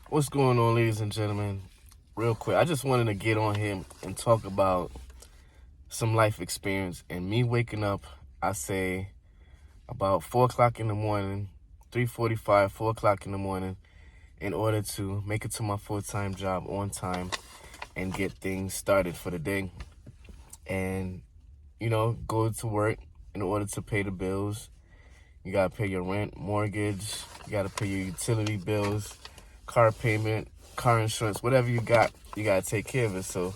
What's going on, ladies and gentlemen? Real quick, I just wanted to get on here and talk about some life experience. And me waking up, I say about 4 o'clock in the morning, 3:45, 4 o'clock in the morning, in order to make it to my full-time job on time and get things started for the day. And, go to work in order to pay the bills. You got to pay your rent, mortgage. You got to pay your utility bills, car payment, car insurance, whatever you got to take care of it. So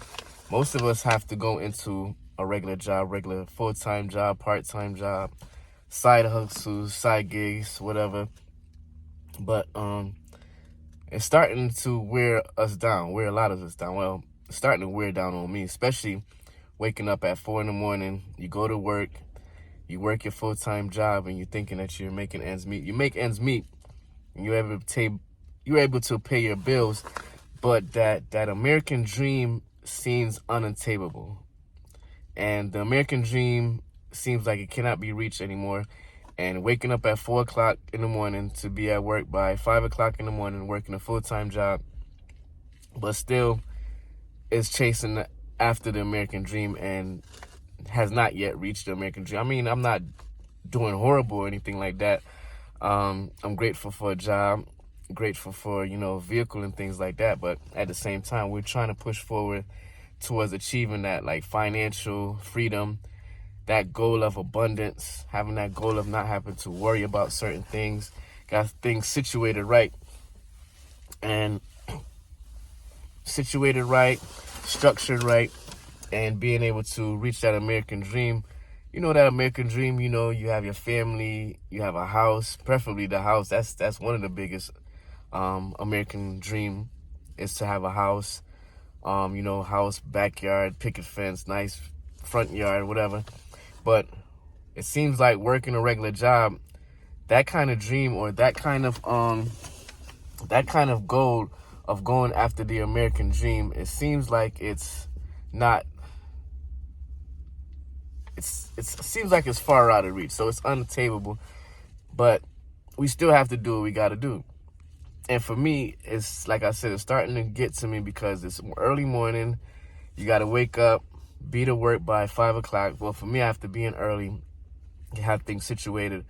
most of us have to go into a regular job, regular full-time job, part-time job, side hustles, side gigs, whatever. But it's starting to wear a lot of us down. Well, it's starting to wear down on me, especially waking up at 4 in the morning. You go to work, you work your full-time job, and you're thinking that you're making ends meet. You make ends meet, and you're able to pay your bills, but that American dream seems unattainable. And the American dream seems like it cannot be reached anymore. And waking up at 4 o'clock in the morning to be at work by 5 o'clock in the morning, working a full-time job, but still is chasing after the American dream and has not yet reached the American dream. I mean, I'm not doing horrible or anything like that. I'm grateful for a job, grateful for, vehicle and things like that. But at the same time, we're trying to push forward towards achieving that, like, financial freedom, that goal of abundance, having that goal of not having to worry about certain things, got things situated right, structured right, and being able to reach that American dream. That American dream, you have your family, you have a house, preferably the house. That's one of the biggest American dream, is to have a house, house, backyard, picket fence, nice front yard, whatever. But it seems like working a regular job, that kind of dream, or that kind of goal of going after the American dream, it seems like it's not. It seems like it's far out of reach, so it's unattainable. But we still have to do what we got to do. And for me, it's like I said, it's starting to get to me because it's early morning. You got to wake up, be to work by 5 o'clock. Well, for me, I have to be in early, have things situated.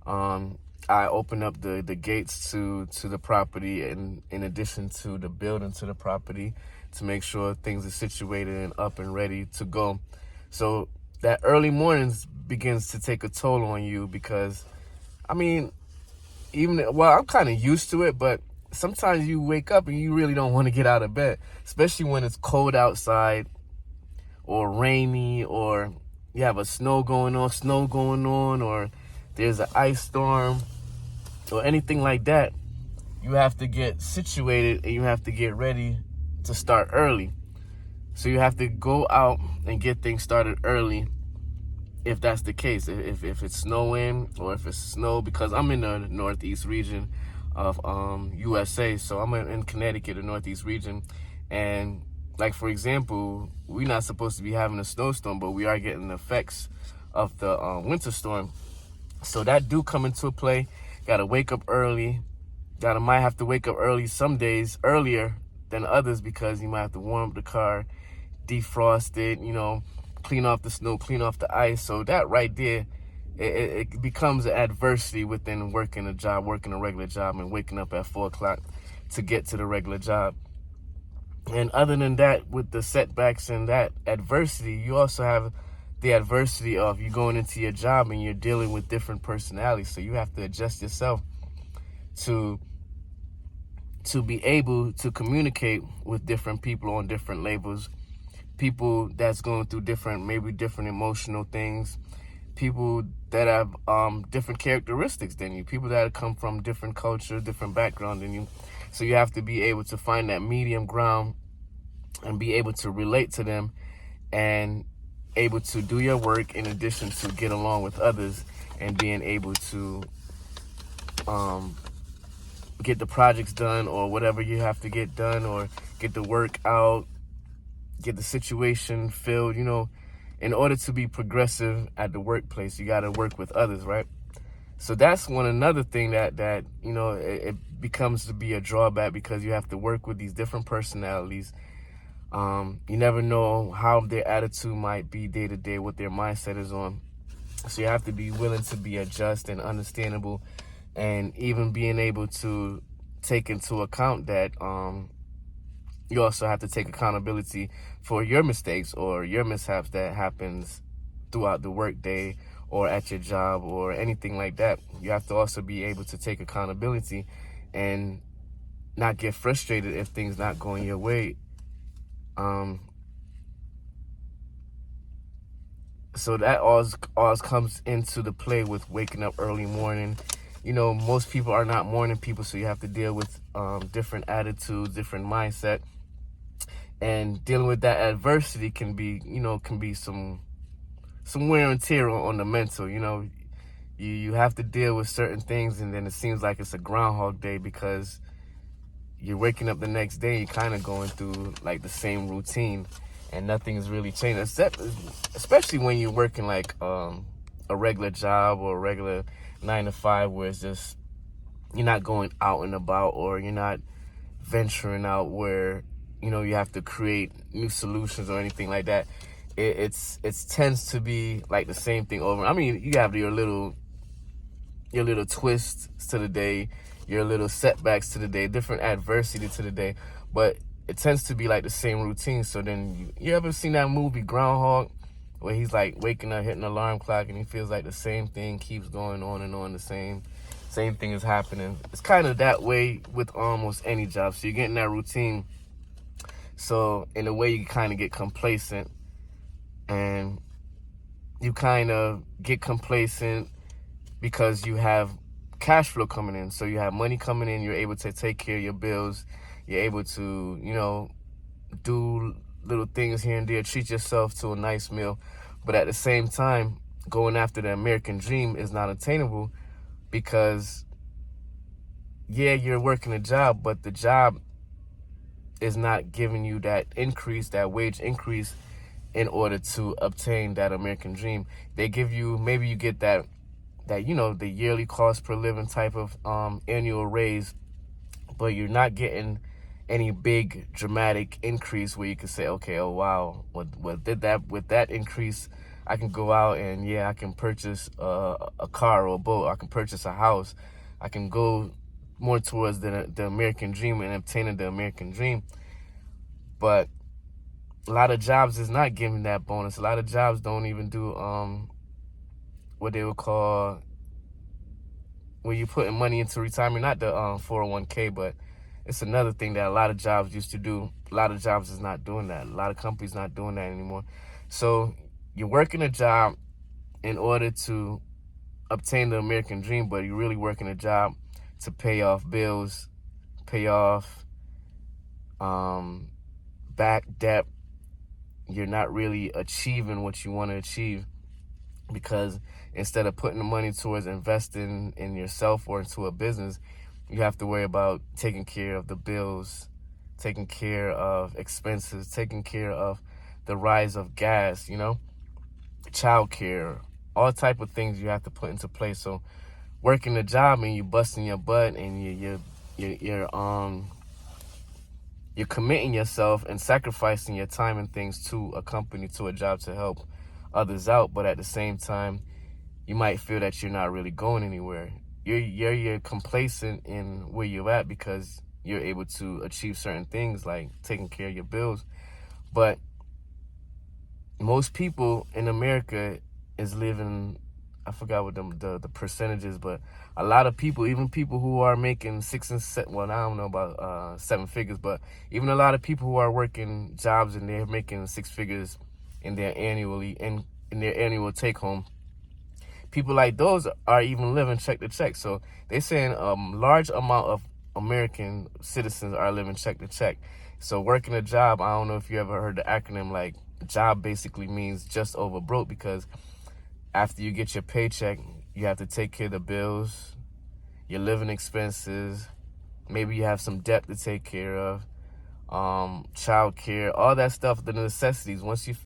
I open up the gates to the property, and in addition to the building to the property, to make sure things are situated and up and ready to go. So that early mornings begins to take a toll on you because, I mean, I'm kind of used to it, but sometimes you wake up and you really don't want to get out of bed, especially when it's cold outside or rainy, or you have a snow going on, or there's an ice storm or anything like that. You have to get situated and you have to get ready to start early. So you have to go out and get things started early if that's the case. If it's snowing, or if it's snow, because I'm in the northeast region of USA. So I'm in Connecticut, the northeast region. And, like, for example, we're not supposed to be having a snowstorm, but we are getting the effects of the winter storm. So that do come into play. Got to wake up early. Might have to wake up early some days, earlier than others, because you might have to warm up the car, defrost it, clean off the snow, clean off the ice. So that right there, it becomes an adversity within working a regular job, and waking up at 4 o'clock to get to the regular job. And other than that, with the setbacks and that adversity, you also have the adversity of you going into your job and you're dealing with different personalities. So you have to adjust yourself to be able to communicate with different people on different levels, people that's going through different emotional things, people that have different characteristics than you, people that come from different culture, different background than you. So you have to be able to find that medium ground and be able to relate to them, and able to do your work in addition to get along with others, and being able to get the projects done, or whatever you have to get done, or get the work out, get the situation filled. In order to be progressive at the workplace, you got to work with others, right? So that's another thing that you know, it becomes to be a drawback, because you have to work with these different personalities. You never know how their attitude might be day to day, what their mindset is on. So you have to be willing to be adjust and understandable, and even being able to take into account that you also have to take accountability for your mistakes or your mishaps that happens throughout the workday or at your job or anything like that. You have to also be able to take accountability and not get frustrated if things not going your way. So that all comes into the play with waking up early morning. You know, most people are not morning people, so you have to deal with different attitudes, different mindset, and dealing with that adversity can be, you know, some wear and tear on the mental. You know, you have to deal with certain things, and then it seems like it's a Groundhog Day, because you're waking up the next day, you're kind of going through like the same routine, and nothing's really changed, especially when you're working like a regular job or a regular 9 to 5, where it's just, you're not going out and about, or you're not venturing out where, you know, you have to create new solutions or anything like that. It tends to be like the same thing over. I mean, you have your little twists to the day, your little setbacks to the day, different adversity to the day, but it tends to be like the same routine. So then you ever seen that movie Groundhog, where he's like waking up, hitting the alarm clock, and he feels like the same thing keeps going on and on, the same thing is happening. It's kind of that way with almost any job. So you're getting that routine. So in a way, you kind of get complacent, and you kind of get complacent because you have cash flow coming in. So you have money coming in, you're able to take care of your bills, you're able to, you know, do little things here and there, treat yourself to a nice meal. But at the same time, going after the American dream is not attainable, because yeah, you're working a job, but the job is not giving you that increase, that wage increase, in order to obtain that American dream. They give you, maybe you get that, you know, the yearly cost per living type of annual raise, but you're not getting any big dramatic increase where you can say, okay, oh wow, with that increase, I can go out and yeah, I can purchase a car or a boat, I can purchase a house, I can go more towards the American dream and obtaining the American dream. But a lot of jobs is not giving that bonus. A lot of jobs don't even do what they would call, where you're putting money into retirement, not the 401k, but it's another thing that a lot of jobs used to do. A lot of jobs is not doing that. A lot of companies not doing that anymore. So you're working a job in order to obtain the American dream, but you're really working a job to pay off bills, pay off back debt. You're not really achieving what you want to achieve, because instead of putting the money towards investing in yourself or into a business, you have to worry about taking care of the bills, taking care of expenses, taking care of the rise of gas, you know, childcare, all type of things you have to put into place. So working a job and you busting your butt, and you're committing yourself and sacrificing your time and things to a company, to a job, to help others out. But at the same time, you might feel that you're not really going anywhere. You're complacent in where you're at because you're able to achieve certain things like taking care of your bills. But most people in America is living, I forgot what the percentages, but a lot of people, even people who are making 6 and 7, well, I don't know about 7 figures, but even a lot of people who are working jobs and they're making 6 figures in their annual take home, people like those are even living check to check. So they're saying a large amount of American citizens are living check to check. So working a job, I don't know if you ever heard the acronym, like job basically means just over broke, because after you get your paycheck, you have to take care of the bills, your living expenses, maybe you have some debt to take care of, child care, all that stuff, the necessities. Once you